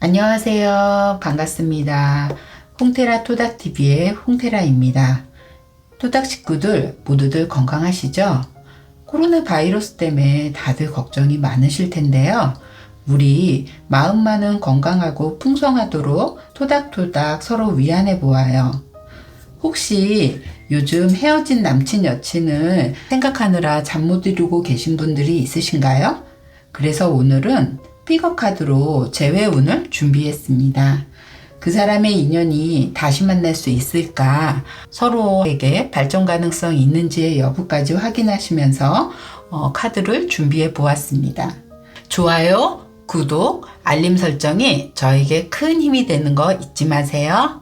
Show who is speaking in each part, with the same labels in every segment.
Speaker 1: 안녕하세요. 반갑습니다. 홍테라 토닥TV의 홍테라입니다. 토닥 식구들 모두들 건강하시죠? 코로나 바이러스 때문에 다들 걱정이 많으실 텐데요. 우리 마음만은 건강하고 풍성하도록 토닥토닥 서로 위안해 보아요. 혹시 요즘 헤어진 남친 여친을 생각하느라 잠 못 이루고 계신 분들이 있으신가요? 그래서 오늘은 픽업 카드로 재회운을 준비했습니다. 그 사람의 인연이 다시 만날 수 있을까? 서로에게 발전 가능성이 있는지의 여부까지 확인하시면서 카드를 준비해 보았습니다. 좋아요, 구독, 알림 설정이 저에게 큰 힘이 되는 거 잊지 마세요.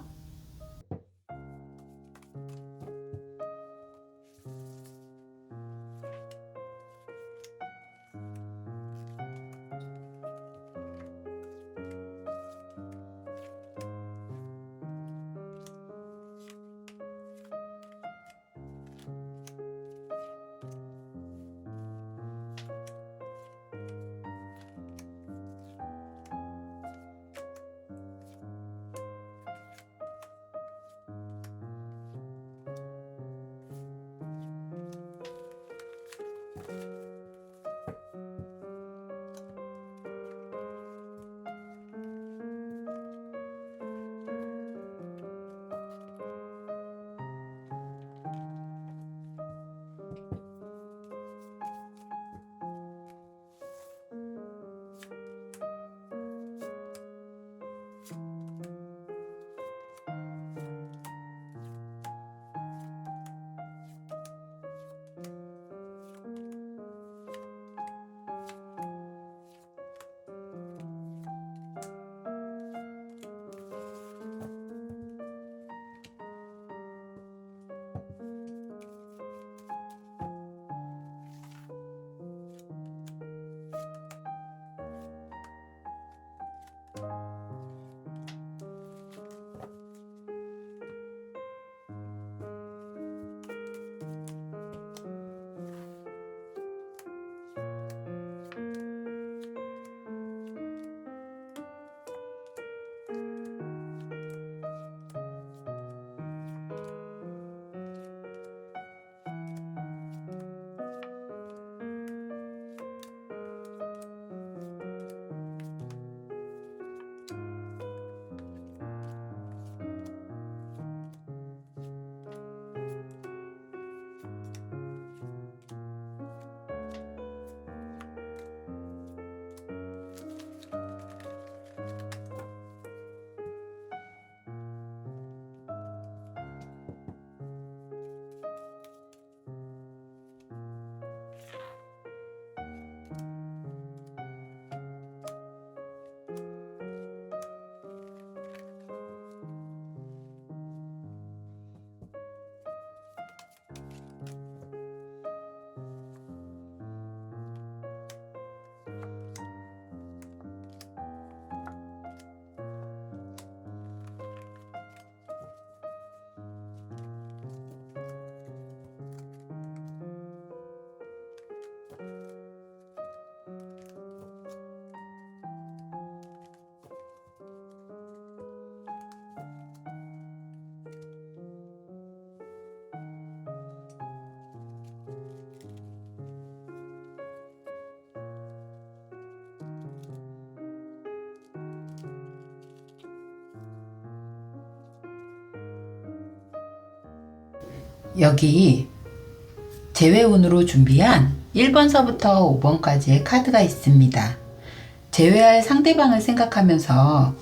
Speaker 1: 여기 재회운으로 준비한 1번서부터 5번까지의 카드가 있습니다. 재회할 상대방을 생각하면서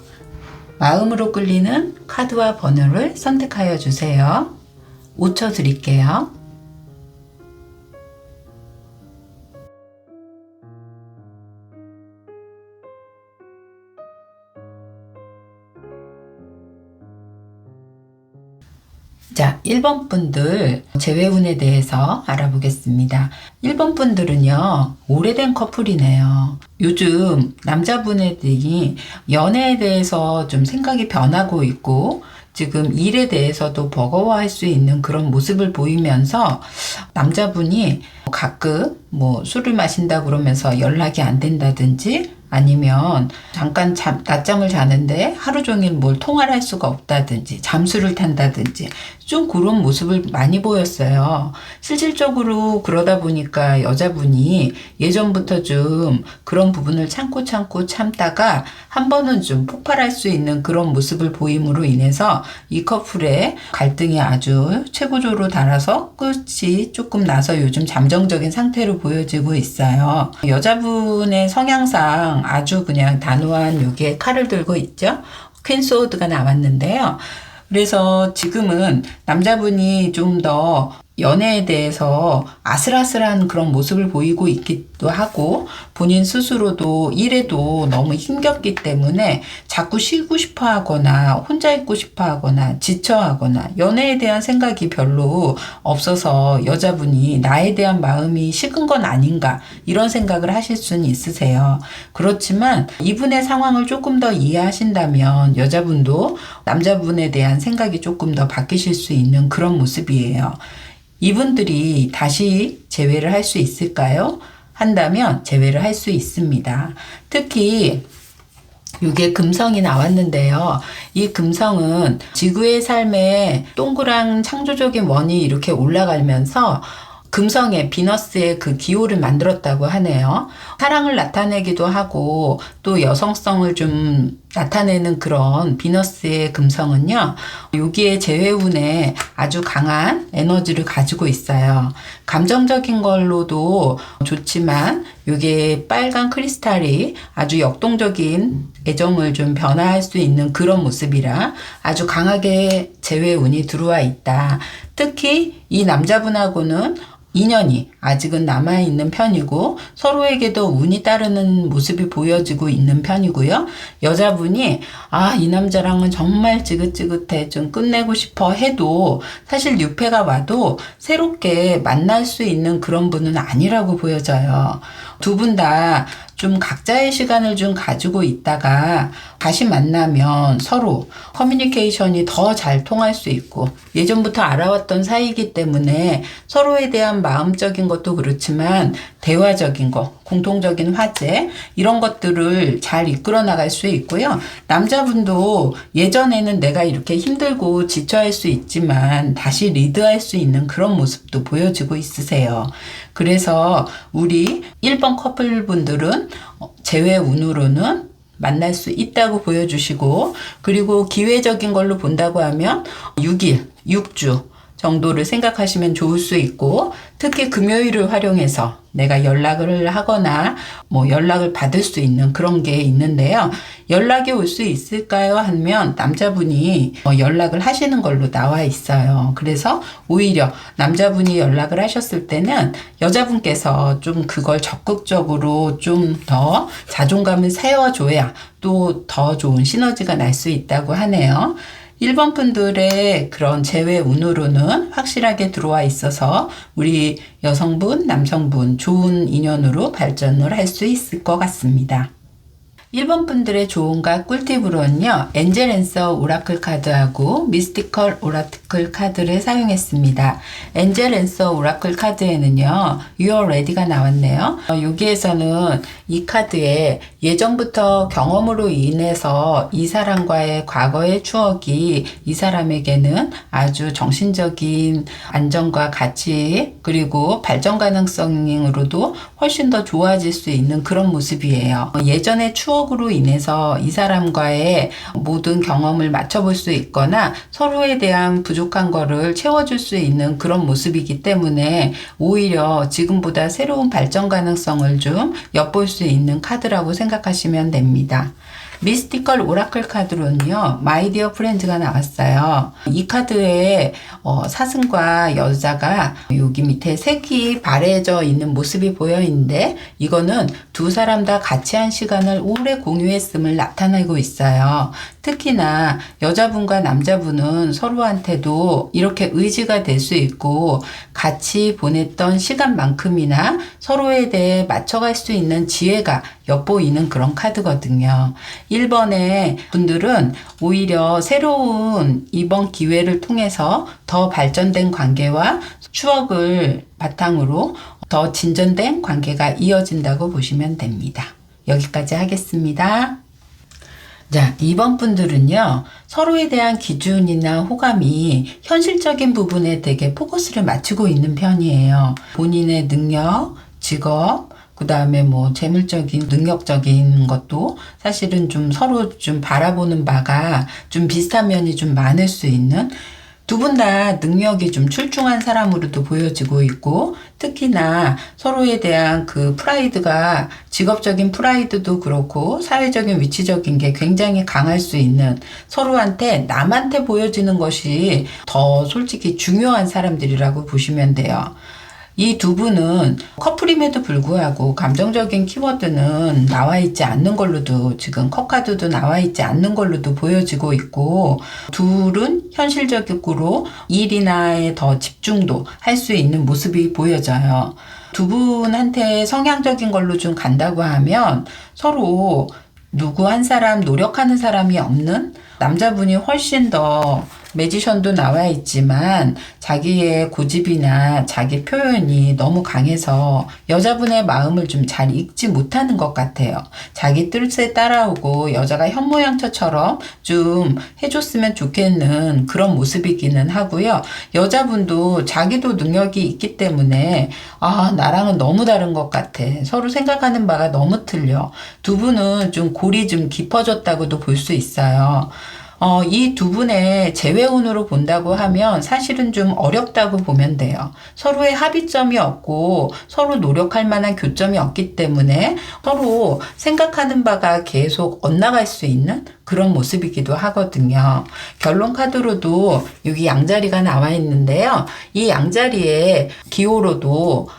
Speaker 1: 마음으로 끌리는 카드와 번호를 선택하여 주세요. 5초 드릴게요. 자, 1번 분들 재회운에 대해서 알아보겠습니다. 1번 분들은요, 오래된 커플이네요. 요즘 남자분들이 연애에 대해서 좀 생각이 변하고 있고, 지금 일에 대해서도 버거워할 수 있는 그런 모습을 보이면서 남자분이 가끔 술을 마신다 그러면서 연락이 안 된다든지 아니면 잠깐 낮잠을 자는데 하루 종일 뭘 통화를 할 수가 없다든지 잠수를 탄다든지 좀 그런 모습을 많이 보였어요. 실질적으로 그러다 보니까 여자분이 예전부터 좀 그런 부분을 참고 참다가 한 번은 좀 폭발할 수 있는 그런 모습을 보임으로 인해서 이 커플의 갈등이 아주 최고조로 달아서 끝이 조금 나서 요즘 잠정적인 상태로 보여지고 있어요. 여자분의 성향상 아주 그냥 단호한 요게 칼을 들고 있죠. 퀸소드가 나왔는데요. 그래서 지금은 남자분이 좀 더 연애에 대해서 아슬아슬한 그런 모습을 보이고 있기도 하고 본인 스스로도 일에도 너무 힘겹기 때문에 자꾸 쉬고 싶어 하거나 혼자 있고 싶어 하거나 지쳐 하거나 연애에 대한 생각이 별로 없어서 여자분이 나에 대한 마음이 식은 건 아닌가 이런 생각을 하실 수는 있으세요. 그렇지만 이분의 상황을 조금 더 이해하신다면 여자분도 남자분에 대한 생각이 조금 더 바뀌실 수 있는 그런 모습이에요. 이분들이 다시 재회를 할 수 있을까요? 한다면 재회를 할 수 있습니다. 특히 이게 금성이 나왔는데요. 이 금성은 지구의 삶에 동그란 창조적인 원이 이렇게 올라가면서 금성에 비너스의 그 기호를 만들었다고 하네요. 사랑을 나타내기도 하고 또 여성성을 좀 나타내는 그런 비너스의 금성은요. 여기에 재회운에 아주 강한 에너지를 가지고 있어요. 감정적인 걸로도 좋지만 이게 빨간 크리스탈이 아주 역동적인 애정을 좀 변화할 수 있는 그런 모습이라 아주 강하게 재회운이 들어와 있다. 특히 이 남자분하고는 인연이 아직은 남아있는 편이고 서로에게도 운이 따르는 모습이 보여지고 있는 편이고요. 여자분이 이 남자랑은 정말 지긋지긋해 좀 끝내고 싶어 해도 사실 뉴페가 와도 새롭게 만날 수 있는 그런 분은 아니라고 보여져요. 두 분 다 좀 각자의 시간을 좀 가지고 있다가 다시 만나면 서로 커뮤니케이션이 더 잘 통할 수 있고 예전부터 알아왔던 사이이기 때문에 서로에 대한 마음적인 것도 그렇지만 대화적인 것, 공통적인 화제 이런 것들을 잘 이끌어 나갈 수 있고요. 남자분도 예전에는 내가 이렇게 힘들고 지쳐할 수 있지만 다시 리드할 수 있는 그런 모습도 보여지고 있으세요. 그래서 우리 1번 커플분들은 재회 운으로는 만날 수 있다고 보여주시고 그리고 기회적인 걸로 본다고 하면 6일, 6주 정도를 생각하시면 좋을 수 있고 특히 금요일을 활용해서 내가 연락을 하거나 연락을 받을 수 있는 그런 게 있는데요. 연락이 올 수 있을까요? 하면 남자분이 연락을 하시는 걸로 나와 있어요. 그래서 오히려 남자분이 연락을 하셨을 때는 여자분께서 좀 그걸 적극적으로 좀 더 자존감을 세워줘야 또 더 좋은 시너지가 날 수 있다고 하네요. 1번 분들의 그런 재회 운으로는 확실하게 들어와 있어서 우리 여성분, 남성분 좋은 인연으로 발전을 할 수 있을 것 같습니다. 1번 분들의 조언과 꿀팁으로는요. 엔젤 앤서 오라클 카드하고 미스티컬 오라클 카드를 사용했습니다. 엔젤 앤서 오라클 카드에는요. You are ready가 나왔네요. 여기에서는 이 카드에 예전부터 경험으로 인해서 이 사람과의 과거의 추억이 이 사람에게는 아주 정신적인 안정과 가치 그리고 발전 가능성으로도 훨씬 더 좋아질 수 있는 그런 모습이에요. 예전의 추억으로 인해서 이 사람과의 모든 경험을 맞춰볼 수 있거나 서로에 대한 부족한 거를 채워줄 수 있는 그런 모습이기 때문에 오히려 지금보다 새로운 발전 가능성을 좀 엿볼 수 있는 카드라고 생각하시면 됩니다. 미스티컬 오라클 카드로는요. 마이 디어 프렌즈가 나왔어요. 이 카드에 사슴과 여자가 여기 밑에 색이 바래져 있는 모습이 보여 있는데 이거는 두 사람 다 같이 한 시간을 오래 공유했음을 나타내고 있어요. 특히나 여자분과 남자분은 서로한테도 이렇게 의지가 될 수 있고 같이 보냈던 시간만큼이나 서로에 대해 맞춰갈 수 있는 지혜가 엿보이는 그런 카드거든요. 1번의 분들은 오히려 새로운 이번 기회를 통해서 더 발전된 관계와 추억을 바탕으로 더 진전된 관계가 이어진다고 보시면 됩니다. 여기까지 하겠습니다. 자, 2번 분들은요, 서로에 대한 기준이나 호감이 현실적인 부분에 되게 포커스를 맞추고 있는 편이에요. 본인의 능력, 직업, 그 다음에 뭐 재물적인, 능력적인 것도 사실은 좀 서로 좀 바라보는 바가 좀 비슷한 면이 좀 많을 수 있는, 두 분 다 능력이 좀 출중한 사람으로도 보여지고 있고, 특히나 서로에 대한 그 프라이드가, 직업적인 프라이드도 그렇고 사회적인 위치적인 게 굉장히 강할 수 있는, 서로한테 남한테 보여지는 것이 더 솔직히 중요한 사람들이라고 보시면 돼요. 이 두 분은 커플임에도 불구하고 감정적인 키워드는 나와 있지 않는 걸로도, 지금 컵카드도 나와 있지 않는 걸로도 보여지고 있고, 둘은 현실적으로 일이나에 더 집중도 할 수 있는 모습이 보여져요. 두 분한테 성향적인 걸로 좀 간다고 하면 서로 누구 한 사람 노력하는 사람이 없는, 남자분이 훨씬 더, 매지션도 나와 있지만 자기의 고집이나 자기 표현이 너무 강해서 여자분의 마음을 좀 잘 읽지 못하는 것 같아요. 자기 뜻에 따라오고 여자가 현모양처처럼 좀 해줬으면 좋겠는 그런 모습이기는 하고요. 여자분도 자기도 능력이 있기 때문에 나랑은 너무 다른 것 같아. 서로 생각하는 바가 너무 틀려. 두 분은 좀 골이 좀 깊어졌다고도 볼 수 있어요. 이 두 분의 재회운으로 본다고 하면 사실은 좀 어렵다고 보면 돼요. 서로의 합의점이 없고 서로 노력할 만한 교점이 없기 때문에 서로 생각하는 바가 계속 엇나갈 수 있는 그런 모습이기도 하거든요. 결론 카드로도 여기 양자리가 나와 있는데요. 이 양자리에 기호로도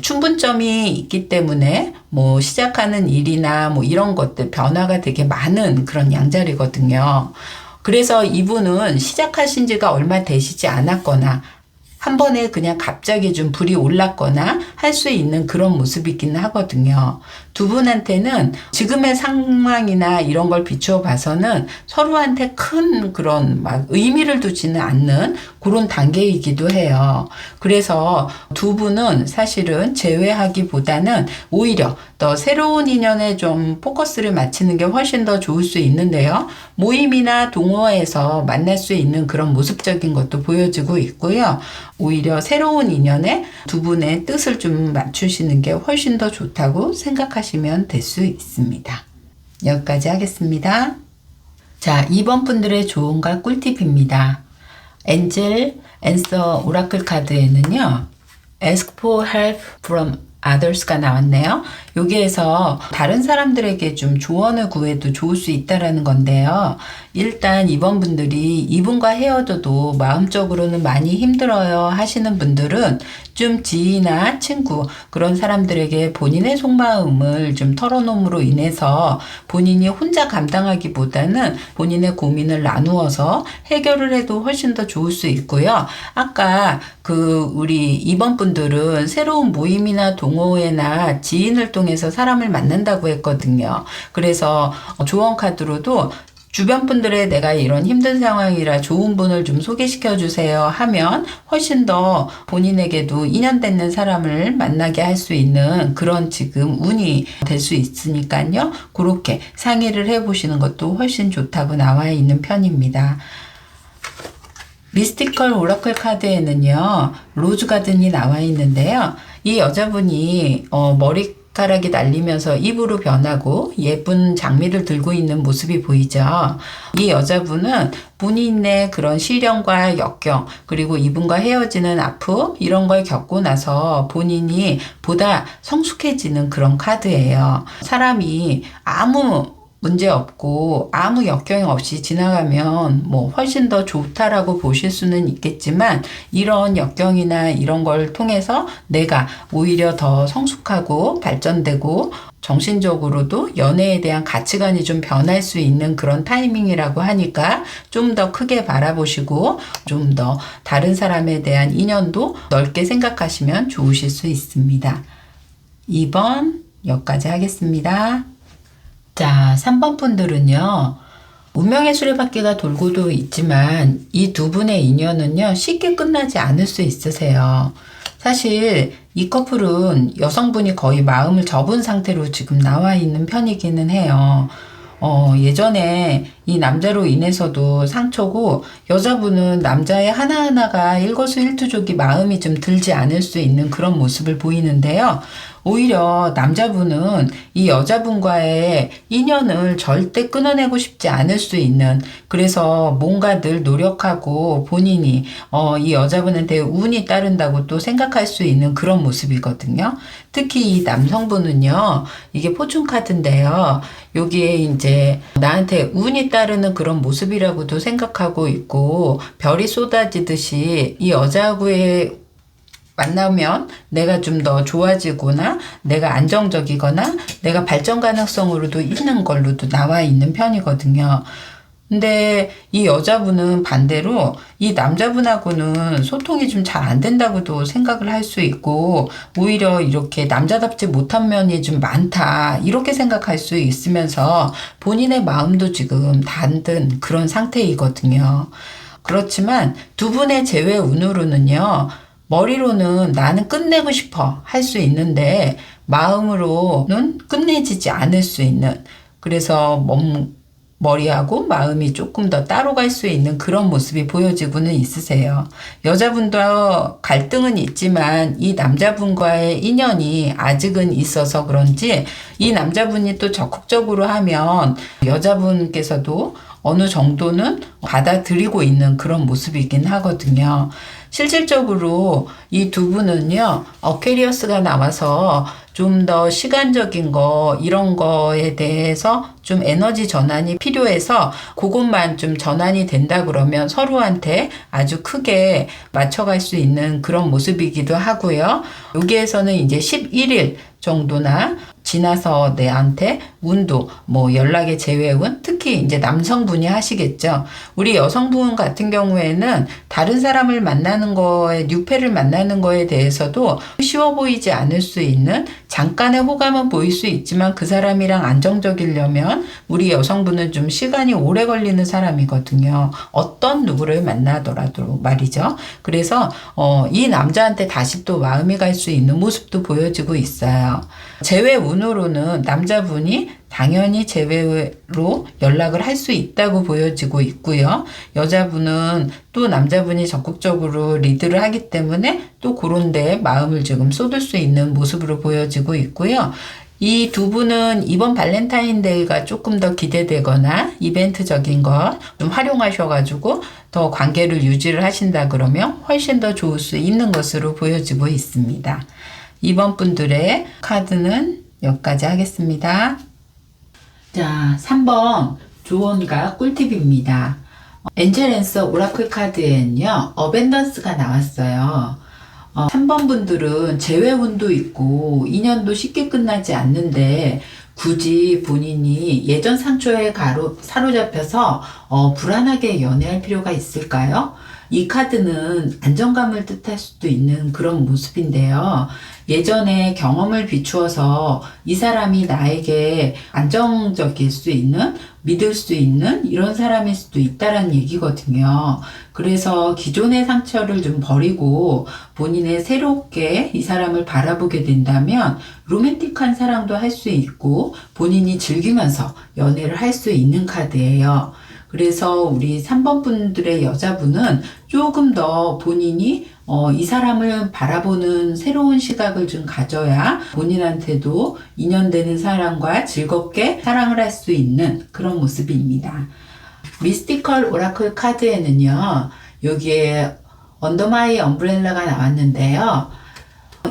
Speaker 1: 충분점이 있기 때문에 시작하는 일이나 이런 것들 변화가 되게 많은 그런 양자리거든요. 그래서 이분은 시작하신 지가 얼마 되시지 않았거나 한 번에 그냥 갑자기 좀 불이 올랐거나 할 수 있는 그런 모습이기는 하거든요. 두 분한테는 지금의 상황이나 이런 걸 비추어 봐서는 서로한테 큰 그런 의미를 두지는 않는 그런 단계이기도 해요. 그래서 두 분은 사실은 재회하기보다는 오히려 더 새로운 인연에 좀 포커스를 맞추는 게 훨씬 더 좋을 수 있는데요. 모임이나 동호회에서 만날 수 있는 그런 모습적인 것도 보여지고 있고요. 오히려 새로운 인연에 두 분의 뜻을 좀 맞추시는 게 훨씬 더 좋다고 생각하시면 될 수 있습니다. 여기까지 하겠습니다. 자, 2번 분들의 조언과 꿀팁입니다. 엔젤 앤서 오라클 카드에는요, Ask for help from others가 나왔네요. 여기에서 다른 사람들에게 좀 조언을 구해도 좋을 수 있다라는 건데요. 일단 이번 분들이 이분과 헤어져도 마음적으로는 많이 힘들어요 하시는 분들은 좀 지인이나 친구 그런 사람들에게 본인의 속마음을 좀 털어놓음으로 인해서 본인이 혼자 감당하기보다는 본인의 고민을 나누어서 해결을 해도 훨씬 더 좋을 수 있고요. 아까 우리 이번 분들은 새로운 모임이나 동호회나 지인을 통해서 사람을 만난다고 했거든요. 그래서 조언 카드로도 주변 분들의 내가 이런 힘든 상황이라 좋은 분을 좀 소개시켜 주세요 하면 훨씬 더 본인에게도 인연되는 사람을 만나게 할 수 있는 그런 지금 운이 될 수 있으니까요. 그렇게 상의를 해보시는 것도 훨씬 좋다고 나와 있는 편입니다. 미스티컬 오라클 카드에는요, 로즈 가든이 나와 있는데요. 이 여자분이 머리카락이 날리면서 입으로 변하고 예쁜 장미를 들고 있는 모습이 보이죠. 이 여자분은 본인의 그런 시련과 역경, 그리고 이분과 헤어지는 아픔, 이런 걸 겪고 나서 본인이 보다 성숙해지는 그런 카드예요. 사람이 아무 문제 없고 아무 역경 없이 지나가면 훨씬 더 좋다라고 보실 수는 있겠지만, 이런 역경이나 이런 걸 통해서 내가 오히려 더 성숙하고 발전되고 정신적으로도 연애에 대한 가치관이 좀 변할 수 있는 그런 타이밍이라고 하니까 좀 더 크게 바라보시고 좀 더 다른 사람에 대한 인연도 넓게 생각하시면 좋으실 수 있습니다. 2번 여기까지 하겠습니다. 자, 3번 분들은요, 운명의 수레바퀴가 돌고도 있지만 이 두 분의 인연은요, 쉽게 끝나지 않을 수 있으세요. 사실 이 커플은 여성분이 거의 마음을 접은 상태로 지금 나와 있는 편이기는 해요. 예전에 이 남자로 인해서도 상처고 여자분은 남자의 하나하나가 일거수일투족이 마음이 좀 들지 않을 수 있는 그런 모습을 보이는데요. 오히려 남자분은 이 여자분과의 인연을 절대 끊어내고 싶지 않을 수 있는, 그래서 뭔가 늘 노력하고 본인이 이 여자분한테 운이 따른다고 또 생각할 수 있는 그런 모습이거든요. 특히 이 남성분은요, 이게 포춘 카드인데요. 여기에 이제 나한테 운이 따르는 그런 모습이라고도 생각하고 있고, 별이 쏟아지듯이 이 여자하고의 만나면 내가 좀 더 좋아지거나 내가 안정적이거나 내가 발전 가능성으로도 있는 걸로도 나와 있는 편이거든요. 근데 이 여자분은 반대로 이 남자분하고는 소통이 좀 잘 안 된다고도 생각을 할 수 있고, 오히려 이렇게 남자답지 못한 면이 좀 많다 이렇게 생각할 수 있으면서 본인의 마음도 지금 단든 그런 상태이거든요. 그렇지만 두 분의 재회 운으로는요, 머리로는 나는 끝내고 싶어 할 수 있는데 마음으로는 끝내지지 않을 수 있는, 그래서 머리하고 마음이 조금 더 따로 갈 수 있는 그런 모습이 보여지고는 있으세요. 여자분도 갈등은 있지만 이 남자분과의 인연이 아직은 있어서 그런지 이 남자분이 또 적극적으로 하면 여자분께서도 어느 정도는 받아들이고 있는 그런 모습이긴 하거든요. 실질적으로 이 두 분은요, 어케리어스가 나와서 좀 더 시간적인 거, 이런 거에 대해서 좀 에너지 전환이 필요해서 그것만 좀 전환이 된다 그러면 서로한테 아주 크게 맞춰갈 수 있는 그런 모습이기도 하고요. 여기에서는 이제 11일 정도나 지나서 내한테 운도, 연락의 재회운, 특히 이제 남성분이 하시겠죠. 우리 여성분 같은 경우에는 다른 사람을 만나는 거에, 뉴페를 만나는 거에 대해서도 쉬워 보이지 않을 수 있는, 잠깐의 호감은 보일 수 있지만 그 사람이랑 안정적이려면 우리 여성분은 좀 시간이 오래 걸리는 사람이거든요. 어떤 누구를 만나더라도 말이죠. 그래서 이 남자한테 다시 또 마음이 갈 수 있는 모습도 보여지고 있어요. 재회 운으로는 남자분이 당연히 재회로 연락을 할 수 있다고 보여지고 있고요. 여자분은 또 남자분이 적극적으로 리드를 하기 때문에 또 그런 데 마음을 지금 쏟을 수 있는 모습으로 보여지고 있고요. 이 두 분은 이번 발렌타인데이가 조금 더 기대되거나 이벤트적인 거 좀 활용하셔가지고 더 관계를 유지를 하신다 그러면 훨씬 더 좋을 수 있는 것으로 보여지고 있습니다. 이번 분들의 카드는 여기까지 하겠습니다. 자, 3번 조언과 꿀팁입니다. 엔젤앤서 오라클 카드에는요, 어벤던스가 나왔어요. 3번 분들은 재회운도 있고 인연도 쉽게 끝나지 않는데 굳이 본인이 예전 상처에 사로잡혀서 불안하게 연애할 필요가 있을까요? 이 카드는 안정감을 뜻할 수도 있는 그런 모습인데요. 예전에 경험을 비추어서 이 사람이 나에게 안정적일 수 있는, 믿을 수 있는 이런 사람일 수도 있다라는 얘기거든요. 그래서 기존의 상처를 좀 버리고 본인의 새롭게 이 사람을 바라보게 된다면 로맨틱한 사랑도 할 수 있고 본인이 즐기면서 연애를 할 수 있는 카드예요. 그래서 우리 3번 분들의 여자분은 조금 더 본인이 이 사람을 바라보는 새로운 시각을 좀 가져야 본인한테도 인연되는 사람과 즐겁게 사랑을 할 수 있는 그런 모습입니다. 미스티컬 오라클 카드에는요, 여기에 언더 마이 엄브렐라가 나왔는데요.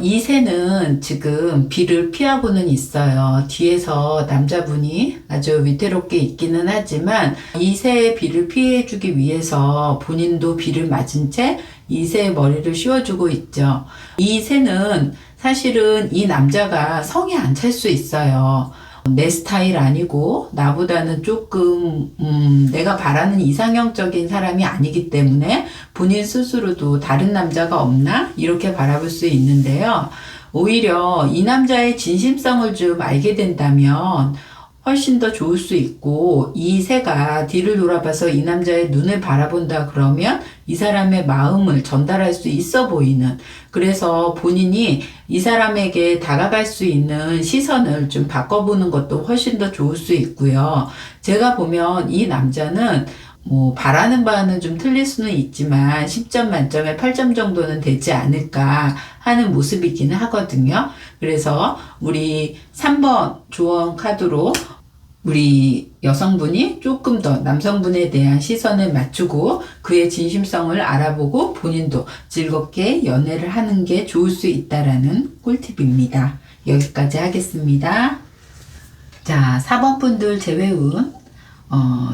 Speaker 1: 이 새는 지금 비를 피하고는 있어요. 뒤에서 남자분이 아주 위태롭게 있기는 하지만 이 새의 비를 피해주기 위해서 본인도 비를 맞은 채 이 새의 머리를 씌워주고 있죠. 이 새는 사실은 이 남자가 성에 안 찰 수 있어요. 내 스타일 아니고 나보다는 조금 내가 바라는 이상형적인 사람이 아니기 때문에 본인 스스로도 다른 남자가 없나 이렇게 바라볼 수 있는데요. 오히려 이 남자의 진심성을 좀 알게 된다면 훨씬 더 좋을 수 있고, 이 새가 뒤를 돌아봐서 이 남자의 눈을 바라본다 그러면 이 사람의 마음을 전달할 수 있어 보이는, 그래서 본인이 이 사람에게 다가갈 수 있는 시선을 좀 바꿔보는 것도 훨씬 더 좋을 수 있고요. 제가 보면 이 남자는 바라는 바는 좀 틀릴 수는 있지만 10점 만점에 8점 정도는 되지 않을까 하는 모습이기는 하거든요. 그래서 우리 3번 조언 카드로 우리 여성분이 조금 더 남성분에 대한 시선을 맞추고 그의 진심성을 알아보고 본인도 즐겁게 연애를 하는 게 좋을 수 있다라는 꿀팁입니다. 여기까지 하겠습니다. 자, 4번 분들 제외운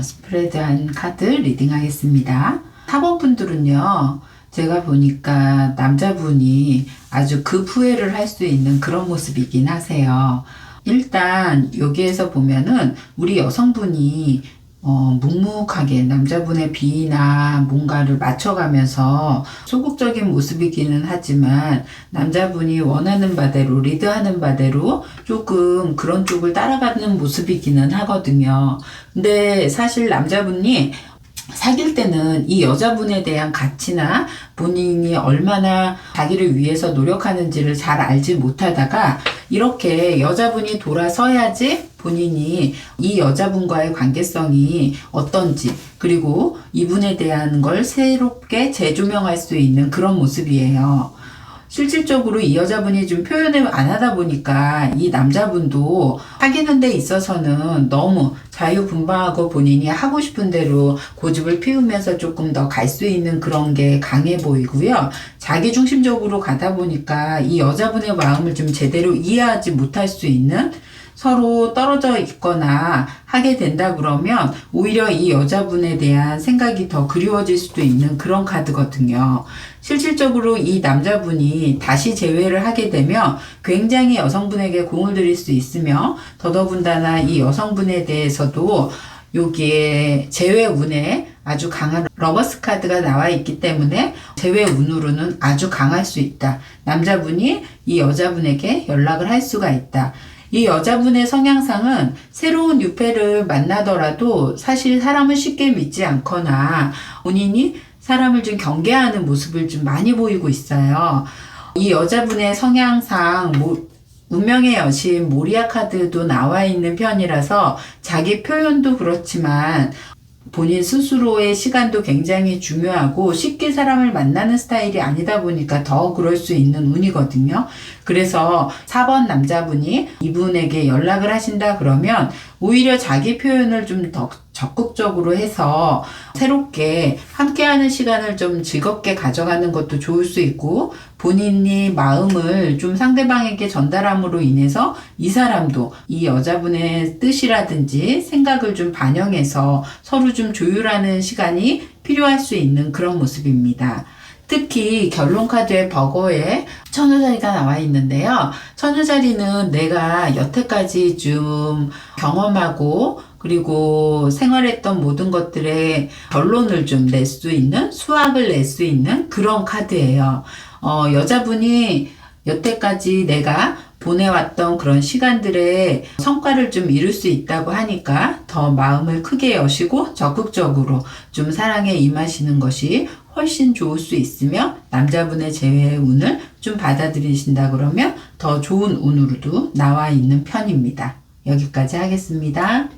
Speaker 1: 스프레드한 카드 리딩 하겠습니다. 4번 분들은요, 제가 보니까 남자분이 아주 급후회를 할 수 있는 그런 모습이긴 하세요. 일단 여기에서 보면은 우리 여성분이 묵묵하게 남자분의 비위나 뭔가를 맞춰가면서 소극적인 모습이기는 하지만 남자분이 원하는 바대로 리드하는 바대로 조금 그런 쪽을 따라가는 모습이기는 하거든요. 근데 사실 남자분이 사귈 때는 이 여자분에 대한 가치나 본인이 얼마나 자기를 위해서 노력하는지를 잘 알지 못하다가 이렇게 여자분이 돌아서야지 본인이 이 여자분과의 관계성이 어떤지 그리고 이분에 대한 걸 새롭게 재조명할 수 있는 그런 모습이에요. 실질적으로 이 여자분이 좀 표현을 안 하다 보니까 이 남자분도 사귀는 데 있어서는 너무 자유분방하고 본인이 하고 싶은 대로 고집을 피우면서 조금 더 갈 수 있는 그런 게 강해 보이고요. 자기중심적으로 가다 보니까 이 여자분의 마음을 좀 제대로 이해하지 못할 수 있는, 서로 떨어져 있거나 하게 된다 그러면 오히려 이 여자분에 대한 생각이 더 그리워질 수도 있는 그런 카드거든요. 실질적으로 이 남자분이 다시 재회를 하게 되면 굉장히 여성분에게 공을 들일 수 있으며 더더군다나 이 여성분에 대해서도 여기에 재회운에 아주 강한 러버스 카드가 나와 있기 때문에 재회운으로는 아주 강할 수 있다. 남자분이 이 여자분에게 연락을 할 수가 있다. 이 여자분의 성향상은 새로운 유패를 만나더라도 사실 사람을 쉽게 믿지 않거나 본인이 사람을 좀 경계하는 모습을 좀 많이 보이고 있어요. 이 여자분의 성향상 운명의 여신 모리아 카드도 나와 있는 편이라서 자기 표현도 그렇지만 본인 스스로의 시간도 굉장히 중요하고 쉽게 사람을 만나는 스타일이 아니다 보니까 더 그럴 수 있는 운이거든요. 그래서 4번 남자분이 이분에게 연락을 하신다 그러면 오히려 자기 표현을 좀 더 적극적으로 해서 새롭게 함께하는 시간을 좀 즐겁게 가져가는 것도 좋을 수 있고, 본인이 마음을 좀 상대방에게 전달함으로 인해서 이 사람도 이 여자분의 뜻이라든지 생각을 좀 반영해서 서로 좀 조율하는 시간이 필요할 수 있는 그런 모습입니다. 특히 결론 카드의 버거에 천우자리가 나와 있는데요. 천우자리는 내가 여태까지 좀 경험하고 그리고 생활했던 모든 것들의 결론을 좀 낼 수 있는, 수학을 낼 수 있는 그런 카드예요. 여자분이 여태까지 내가 보내왔던 그런 시간들의 성과를 좀 이룰 수 있다고 하니까 더 마음을 크게 여시고 적극적으로 좀 사랑에 임하시는 것이 훨씬 좋을 수 있으며, 남자분의 재회의 운을 좀 받아들이신다 그러면 더 좋은 운으로도 나와 있는 편입니다. 여기까지 하겠습니다.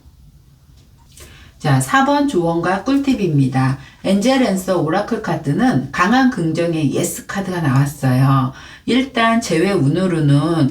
Speaker 1: 자, 4번 조언과 꿀팁입니다. 엔젤 앤서 오라클 카드는 강한 긍정의 예스 카드가 나왔어요. 일단 재회 운으로는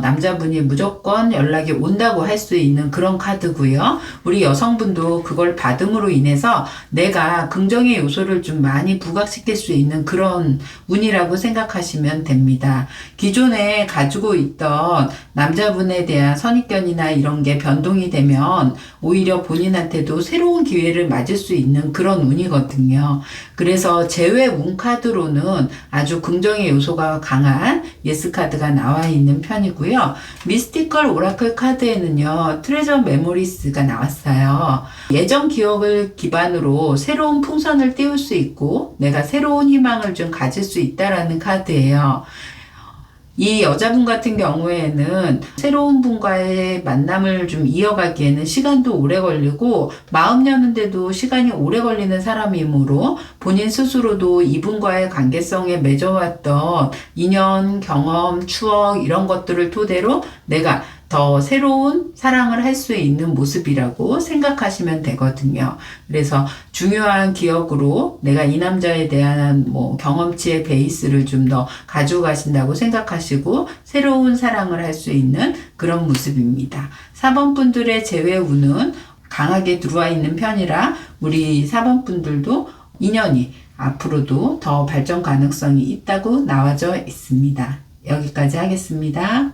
Speaker 1: 남자분이 무조건 연락이 온다고 할 수 있는 그런 카드고요. 우리 여성분도 그걸 받음으로 인해서 내가 긍정의 요소를 좀 많이 부각시킬 수 있는 그런 운이라고 생각하시면 됩니다. 기존에 가지고 있던 남자분에 대한 선입견이나 이런 게 변동이 되면 오히려 본인한테도 새로운 기회를 맞을 수 있는 그런 운이거든요. 그래서 재회 운 카드로는 아주 긍정의 요소가 강한 예스 카드가 나와 있는 편이고요. 미스티컬 오라클 카드에는요, 트레저 메모리스가 나왔어요. 예전 기억을 기반으로 새로운 풍선을 띄울 수 있고 내가 새로운 희망을 좀 가질 수 있다라는 카드예요. 이 여자분 같은 경우에는 새로운 분과의 만남을 좀 이어가기에는 시간도 오래 걸리고 마음 여는데도 시간이 오래 걸리는 사람이므로 본인 스스로도 이분과의 관계성에 맺어왔던 인연, 경험, 추억 이런 것들을 토대로 내가 더 새로운 사랑을 할 수 있는 모습이라고 생각하시면 되거든요. 그래서 중요한 기억으로 내가 이 남자에 대한 경험치의 베이스를 좀 더 가지고 가신다고 생각하시고 새로운 사랑을 할 수 있는 그런 모습입니다. 4번 분들의 재회 운은 강하게 들어와 있는 편이라 우리 4번 분들도 인연이 앞으로도 더 발전 가능성이 있다고 나와져 있습니다. 여기까지 하겠습니다.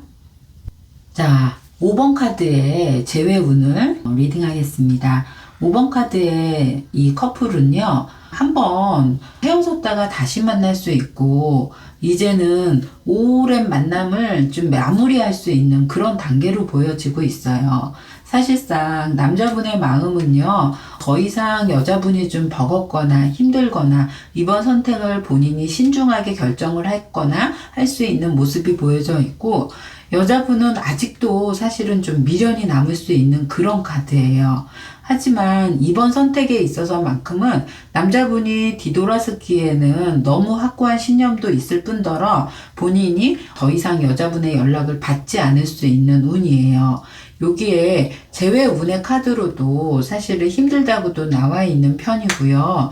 Speaker 1: 자, 5번 카드의 재회 운을 리딩하겠습니다. 5번 카드의 이 커플은요, 한번 헤어졌다가 다시 만날 수 있고, 이제는 오랜 만남을 좀 마무리할 수 있는 그런 단계로 보여지고 있어요. 사실상 남자분의 마음은요, 더 이상 여자분이 좀 버겁거나 힘들거나 이번 선택을 본인이 신중하게 결정을 했거나 할 수 있는 모습이 보여져 있고, 여자분은 아직도 사실은 좀 미련이 남을 수 있는 그런 카드예요. 하지만 이번 선택에 있어서만큼은 남자분이 뒤돌아서기에는 너무 확고한 신념도 있을 뿐더러 본인이 더 이상 여자분의 연락을 받지 않을 수 있는 운이에요. 여기에 재회 운의 카드로도 사실은 힘들다고도 나와 있는 편이고요.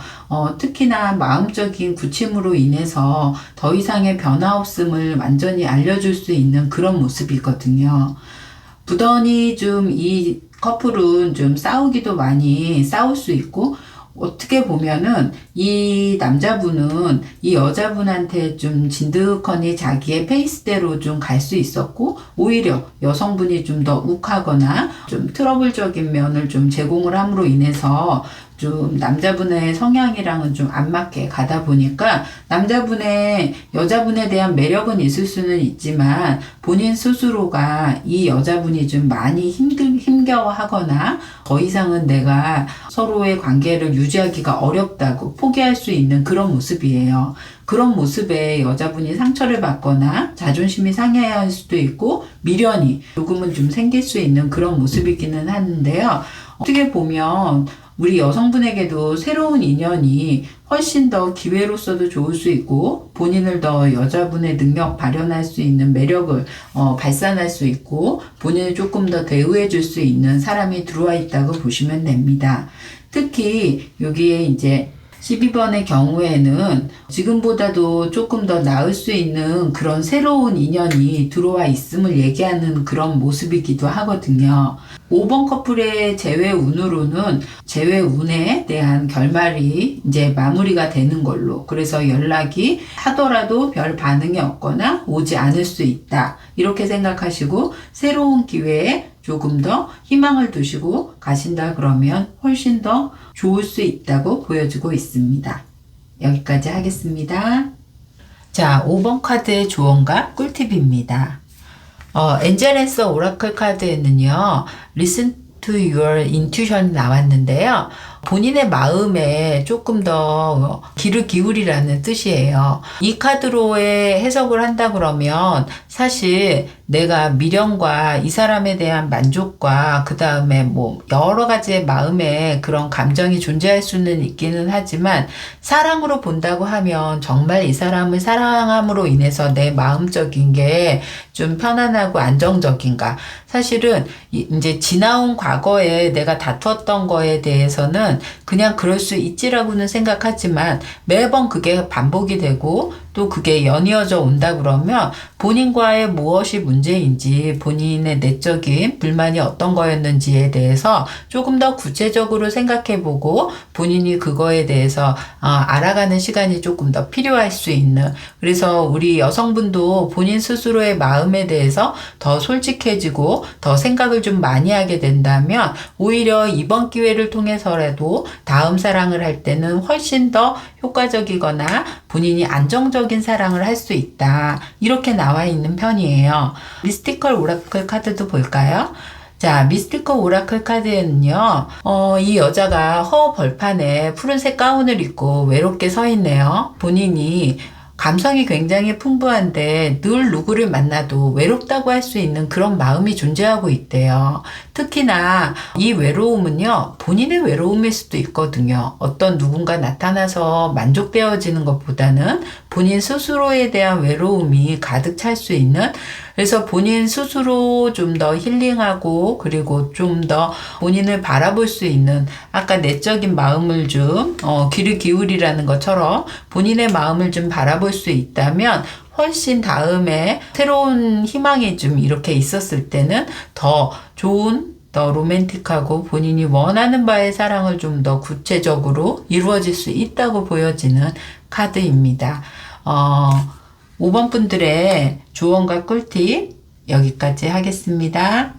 Speaker 1: 특히나 마음적인 굳힘으로 인해서 더 이상의 변화 없음을 완전히 알려줄 수 있는 그런 모습이거든요. 부단히 좀 이 커플은 좀 싸우기도 많이 싸울 수 있고, 어떻게 보면은 이 남자분은 이 여자분한테 좀 진득하니 자기의 페이스대로 좀 갈 수 있었고, 오히려 여성분이 좀 더 욱하거나 좀 트러블적인 면을 좀 제공을 함으로 인해서 좀 남자분의 성향이랑은 좀 안 맞게 가다 보니까 남자분의 여자분에 대한 매력은 있을 수는 있지만 본인 스스로가 이 여자분이 좀 많이 힘겨워하거나 더 이상은 내가 서로의 관계를 유지하기가 어렵다고 포기할 수 있는 그런 모습이에요. 그런 모습에 여자분이 상처를 받거나 자존심이 상해할 수도 있고 미련이 조금은 좀 생길 수 있는 그런 모습이기는 하는데요. 어떻게 보면 우리 여성분에게도 새로운 인연이 훨씬 더 기회로서도 좋을 수 있고 본인을 더 여자분의 능력 발현할 수 있는 매력을 발산할 수 있고 본인을 조금 더 대우해 줄 수 있는 사람이 들어와 있다고 보시면 됩니다. 특히 여기에 이제 12번의 경우에는 지금보다도 조금 더 나을 수 있는 그런 새로운 인연이 들어와 있음을 얘기하는 그런 모습이기도 하거든요. 5번 커플의 재회 운으로는 재회 운에 대한 결말이 이제 마무리가 되는 걸로, 그래서 연락이 하더라도 별 반응이 없거나 오지 않을 수 있다, 이렇게 생각하시고 새로운 기회에 조금 더 희망을 두시고 가신다 그러면 훨씬 더 좋을 수 있다고 보여지고 있습니다. 여기까지 하겠습니다. 자, 5번 카드의 조언과 꿀팁입니다. 엔젤에서 오라클 카드에는요, Listen to your intuition이 나왔는데요. 본인의 마음에 조금 더 귀를 기울이라는 뜻이에요. 이 카드로의 해석을 한다 그러면 사실 내가 미련과 이 사람에 대한 만족과 그 다음에 여러 가지의 마음의 그런 감정이 존재할 수는 있기는 하지만 사랑으로 본다고 하면 정말 이 사람을 사랑함으로 인해서 내 마음적인 게 좀 편안하고 안정적인가. 사실은 이제 지나온 과거에 내가 다투었던 거에 대해서는 그냥 그럴 수 있지라고는 생각하지만 매번 그게 반복이 되고 또 그게 연이어져 온다 그러면 본인과의 무엇이 문제인지 본인의 내적인 불만이 어떤 거였는지에 대해서 조금 더 구체적으로 생각해보고 본인이 그거에 대해서 알아가는 시간이 조금 더 필요할 수 있는, 그래서 우리 여성분도 본인 스스로의 마음에 대해서 더 솔직해지고 더 생각을 좀 많이 하게 된다면 오히려 이번 기회를 통해서라도 다음 사랑을 할 때는 훨씬 더 효과적이거나 본인이 안정적인 사랑을 할 수 있다, 이렇게 나와 있는 편이에요. 미스티컬 오라클 카드도 볼까요? 자, 미스티컬 오라클 카드에는요, 이 여자가 허 벌판에 푸른색 가운을 입고 외롭게 서 있네요. 본인이 감성이 굉장히 풍부한데 늘 누구를 만나도 외롭다고 할 수 있는 그런 마음이 존재하고 있대요. 특히나 이 외로움은요, 본인의 외로움일 수도 있거든요. 어떤 누군가 나타나서 만족되어지는 것보다는 본인 스스로에 대한 외로움이 가득 찰 수 있는, 그래서 본인 스스로 좀 더 힐링하고 그리고 좀 더 본인을 바라볼 수 있는, 아까 내적인 마음을 좀 귀를 기울이라는 것처럼 본인의 마음을 좀 바라볼 수 있다면 훨씬 다음에 새로운 희망이 좀 이렇게 있었을 때는 더 좋은, 더 로맨틱하고 본인이 원하는 바의 사랑을 좀 더 구체적으로 이루어질 수 있다고 보여지는 카드입니다. 5번 분들의 조언과 꿀팁 여기까지 하겠습니다.